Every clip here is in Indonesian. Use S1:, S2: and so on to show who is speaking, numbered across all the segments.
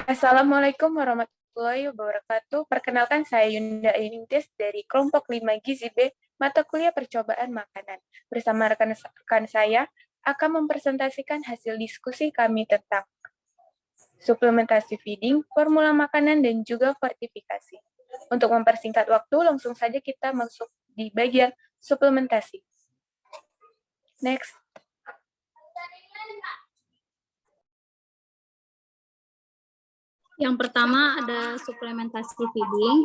S1: Assalamualaikum warahmatullahi wabarakatuh. Perkenalkan saya Yunda Inintis dari kelompok 5 Gizi B, mata kuliah percobaan makanan. Bersama rekan-rekan saya akan mempresentasikan hasil diskusi kami tentang suplementasi feeding, formula makanan, dan juga fortifikasi. Untuk mempersingkat waktu, langsung saja kita masuk di bagian suplementasi. Next.
S2: Yang pertama ada suplementasi feeding.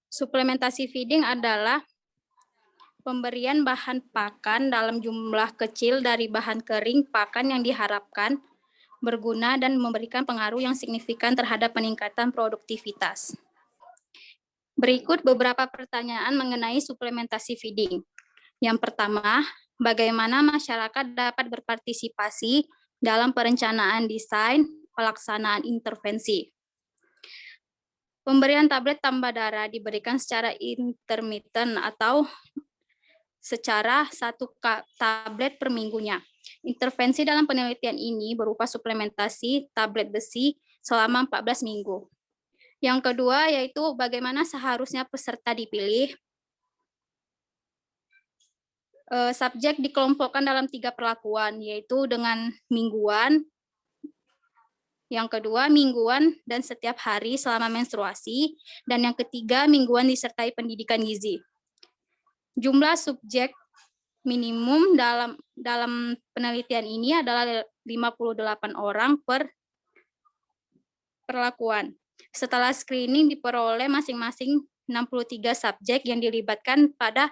S2: Suplementasi feeding adalah pemberian bahan pakan dalam jumlah kecil dari bahan kering pakan yang diharapkan berguna dan memberikan pengaruh yang signifikan terhadap peningkatan produktivitas. Berikut beberapa pertanyaan mengenai suplementasi feeding. Yang pertama, bagaimana masyarakat dapat berpartisipasi dalam perencanaan desain pelaksanaan intervensi? Pemberian tablet tambah darah diberikan secara intermittent atau secara satu tablet per minggunya. Intervensi dalam penelitian ini berupa suplementasi tablet besi selama 14 minggu. Yang kedua yaitu bagaimana seharusnya peserta dipilih. Subjek dikelompokkan dalam 3 perlakuan, yaitu dengan mingguan, yang kedua mingguan dan setiap hari selama menstruasi, dan yang ketiga mingguan disertai pendidikan gizi. Jumlah subjek minimum dalam penelitian ini adalah 58 orang per perlakuan. Setelah screening diperoleh masing-masing 63 subjek yang dilibatkan pada.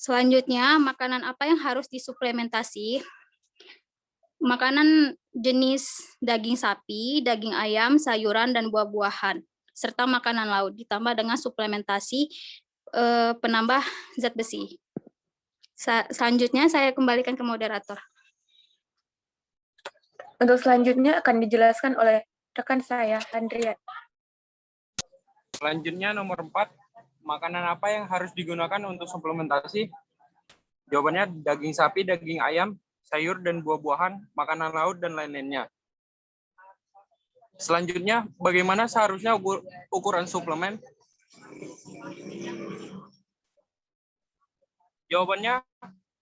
S2: Selanjutnya, makanan apa yang harus disuplementasi? Makanan jenis daging sapi, daging ayam, sayuran, dan buah-buahan, serta makanan laut, ditambah dengan suplementasi penambah zat besi. Selanjutnya, saya kembalikan ke moderator.
S1: Untuk selanjutnya akan dijelaskan oleh rekan saya, Andrea.
S3: Selanjutnya nomor 4, makanan apa yang harus digunakan untuk suplementasi? Jawabannya daging sapi, daging ayam, sayur dan buah-buahan, makanan laut, dan lain-lainnya. Selanjutnya, bagaimana seharusnya ukuran suplemen? Jawabannya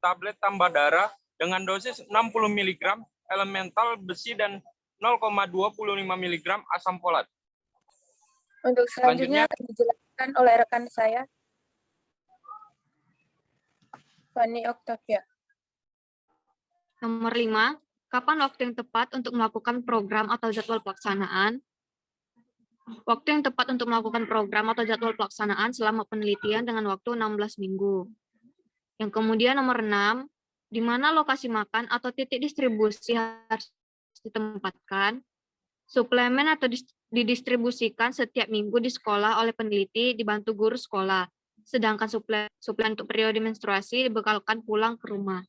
S3: tablet tambah darah dengan dosis 60 mg elemental besi dan 0,25 mg asam folat.
S1: Untuk selanjutnya akan dijelaskan oleh rekan saya, Fani Oktavia.
S4: Nomor 5, kapan waktu yang tepat untuk melakukan program atau jadwal pelaksanaan? Waktu yang tepat untuk melakukan program atau jadwal pelaksanaan selama penelitian dengan waktu 16 minggu. Yang kemudian nomor 6, di mana lokasi makan atau titik distribusi harus ditempatkan? Suplemen atau didistribusikan setiap minggu di sekolah oleh peneliti dibantu guru sekolah, sedangkan suplemen untuk periode menstruasi dibekalkan pulang ke rumah.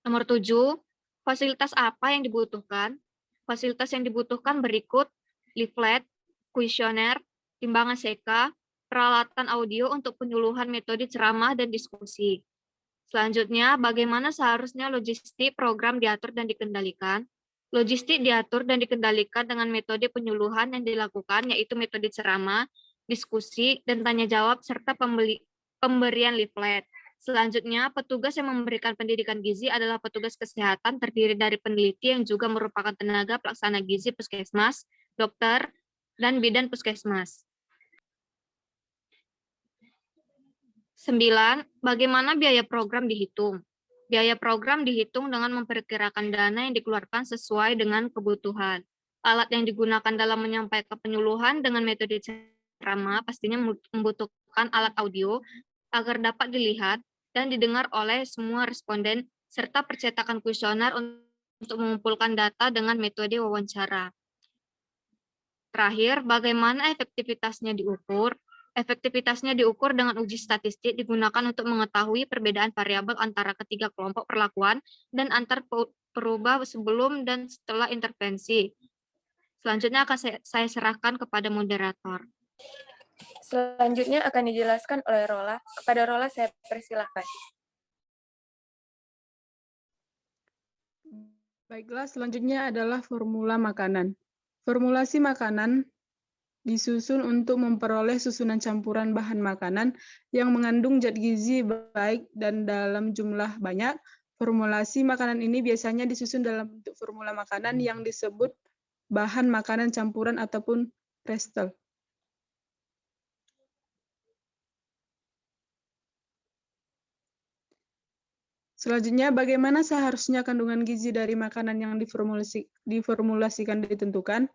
S4: Nomor 7, fasilitas apa yang dibutuhkan? Fasilitas yang dibutuhkan berikut: leaflet, kuesioner, timbangan CK, peralatan audio untuk penyuluhan metode ceramah dan diskusi. Selanjutnya, bagaimana seharusnya logistik program diatur dan dikendalikan? Logistik diatur dan dikendalikan dengan metode penyuluhan yang dilakukan, yaitu metode ceramah, diskusi, dan tanya jawab, serta pemberian leaflet. Selanjutnya, petugas yang memberikan pendidikan gizi adalah petugas kesehatan terdiri dari peneliti yang juga merupakan tenaga pelaksana gizi puskesmas, dokter, dan bidan puskesmas. 9. Bagaimana biaya program dihitung? Biaya program dihitung dengan memperkirakan dana yang dikeluarkan sesuai dengan kebutuhan. Alat yang digunakan dalam menyampaikan penyuluhan dengan metode ceramah pastinya membutuhkan alat audio agar dapat dilihat dan didengar oleh semua responden, serta percetakan kuesioner untuk mengumpulkan data dengan metode wawancara. Terakhir, bagaimana efektivitasnya diukur? Efektivitasnya diukur dengan uji statistik digunakan untuk mengetahui perbedaan variabel antara ketiga kelompok perlakuan dan antar perubah sebelum dan setelah intervensi. Selanjutnya akan saya serahkan kepada moderator.
S1: Selanjutnya akan dijelaskan oleh Rola. Kepada Rola saya persilahkan.
S5: Baiklah, selanjutnya adalah formula makanan. Formulasi makanan disusun untuk memperoleh susunan campuran bahan makanan yang mengandung zat gizi baik dan dalam jumlah banyak. Formulasi makanan ini biasanya disusun dalam bentuk formula makanan yang disebut bahan makanan campuran ataupun pastel. Selanjutnya, bagaimana seharusnya kandungan gizi dari makanan yang diformulasikan ditentukan?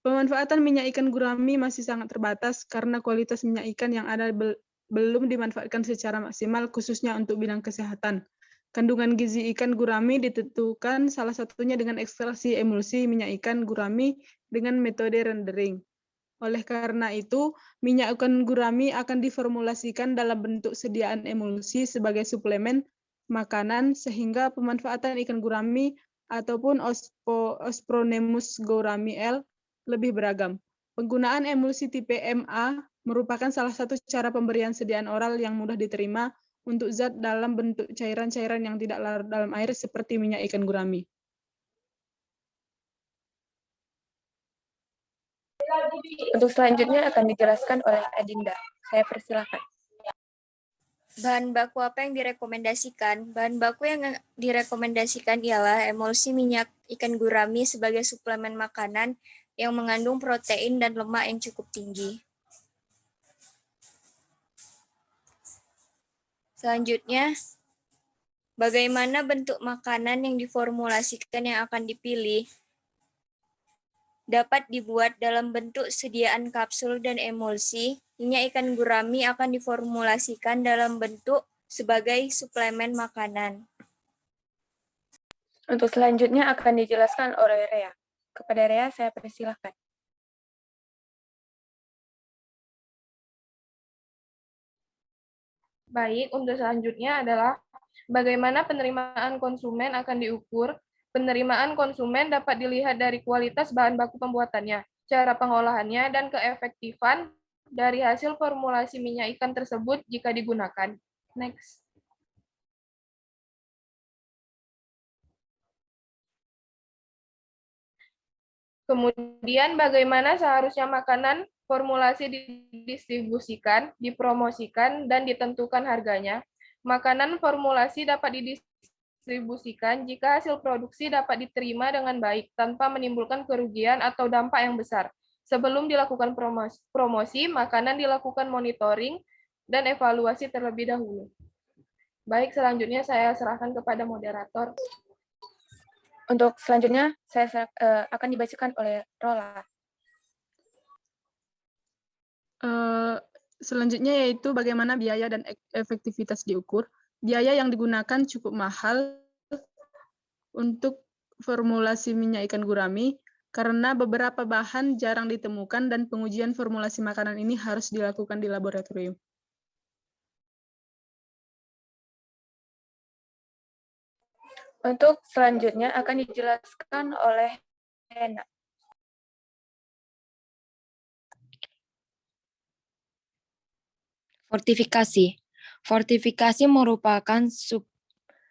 S5: Pemanfaatan minyak ikan gurami masih sangat terbatas karena kualitas minyak ikan yang ada belum dimanfaatkan secara maksimal, khususnya untuk bidang kesehatan. Kandungan gizi ikan gurami ditentukan salah satunya dengan ekstraksi emulsi minyak ikan gurami dengan metode rendering. Oleh karena itu, minyak ikan gurami akan diformulasikan dalam bentuk sediaan emulsi sebagai suplemen makanan sehingga pemanfaatan ikan gurami ataupun Ospronemus gourami L lebih beragam. Penggunaan emulsi tipe MA merupakan salah satu cara pemberian sediaan oral yang mudah diterima untuk zat dalam bentuk cairan-cairan yang tidak larut dalam air seperti minyak ikan gurami.
S1: Untuk selanjutnya akan dijelaskan oleh Adinda. Saya persilahkan.
S6: Bahan baku apa yang direkomendasikan? Bahan baku yang direkomendasikan ialah emulsi minyak ikan gurami sebagai suplemen makanan yang mengandung protein dan lemak yang cukup tinggi. Selanjutnya, bagaimana bentuk makanan yang diformulasikan yang akan dipilih? Dapat dibuat dalam bentuk sediaan kapsul dan emulsi. Minyak ikan gurami akan diformulasikan dalam bentuk sebagai suplemen makanan.
S1: Untuk selanjutnya akan dijelaskan oleh Rea. Kepada Rea, saya persilahkan.
S7: Baik, untuk selanjutnya adalah bagaimana penerimaan konsumen akan diukur. Penerimaan konsumen dapat dilihat dari kualitas bahan baku pembuatannya, cara pengolahannya, dan keefektifan dari hasil formulasi minyak ikan tersebut jika digunakan. Next. Kemudian bagaimana seharusnya makanan formulasi didistribusikan, dipromosikan, dan ditentukan harganya. Makanan formulasi dapat didistribusikan jika hasil produksi dapat diterima dengan baik tanpa menimbulkan kerugian atau dampak yang besar. Sebelum dilakukan promosi, makanan dilakukan monitoring dan evaluasi terlebih dahulu. Baik, selanjutnya saya serahkan kepada moderator.
S1: Untuk selanjutnya, saya akan dibacakan oleh Rola.
S5: Selanjutnya yaitu bagaimana biaya dan efektivitas diukur. Biaya yang digunakan cukup mahal untuk formulasi minyak ikan gurami, karena beberapa bahan jarang ditemukan dan pengujian formulasi makanan ini harus dilakukan di laboratorium.
S1: Untuk selanjutnya akan dijelaskan oleh Hena.
S6: Fortifikasi. Fortifikasi merupakan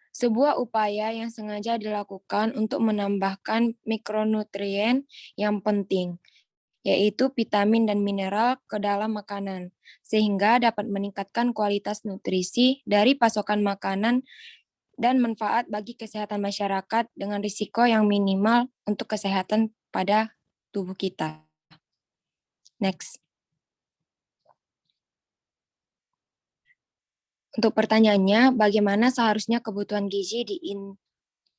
S6: sebuah upaya yang sengaja dilakukan untuk menambahkan mikronutrien yang penting, yaitu vitamin dan mineral ke dalam makanan, sehingga dapat meningkatkan kualitas nutrisi dari pasokan makanan dan manfaat bagi kesehatan masyarakat dengan risiko yang minimal untuk kesehatan pada tubuh kita. Next. Untuk pertanyaannya, bagaimana seharusnya kebutuhan gizi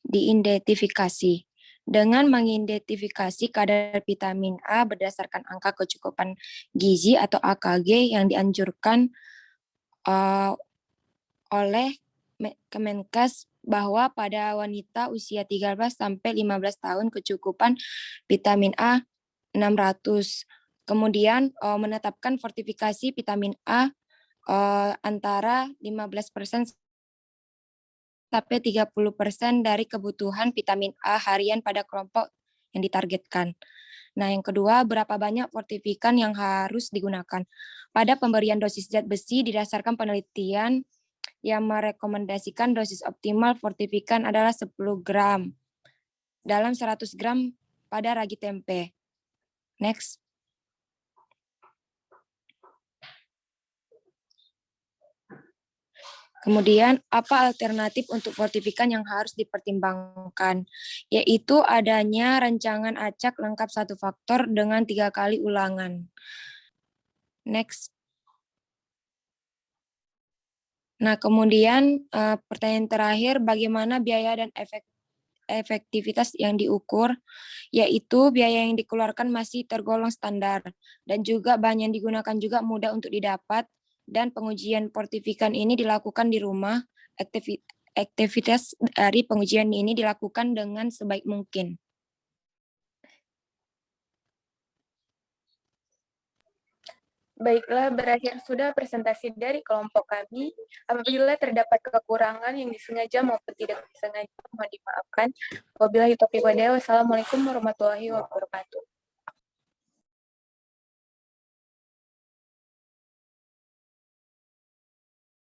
S6: diidentifikasi? Dengan mengidentifikasi kadar vitamin A berdasarkan angka kecukupan gizi atau AKG yang dianjurkan oleh Kemenkes bahwa pada wanita usia 13 sampai 15 tahun kecukupan vitamin A 600. Kemudian menetapkan fortifikasi vitamin A antara 15% sampai 30% dari kebutuhan vitamin A harian pada kelompok yang ditargetkan. Nah, yang kedua, berapa banyak fortifikan yang harus digunakan? Pada pemberian dosis zat besi didasarkan penelitian yang merekomendasikan dosis optimal fortifikan adalah 10 gram dalam 100 gram pada ragi tempe. Next. Kemudian, apa alternatif untuk fortifikan yang harus dipertimbangkan? Yaitu adanya rancangan acak lengkap 1 faktor dengan 3 kali ulangan. Next. Nah, kemudian pertanyaan terakhir, bagaimana biaya dan efektivitas yang diukur? Yaitu biaya yang dikeluarkan masih tergolong standar, dan juga bahan yang digunakan juga mudah untuk didapat, dan pengujian fortifikan ini dilakukan di rumah. Aktivitas dari pengujian ini dilakukan dengan sebaik mungkin.
S1: Baiklah, berakhir sudah presentasi dari kelompok kami. Apabila terdapat kekurangan yang disengaja maupun tidak disengaja, mohon dimaafkan. Wabillahi taufiq wal hidayah. Wassalamualaikum warahmatullahi wabarakatuh.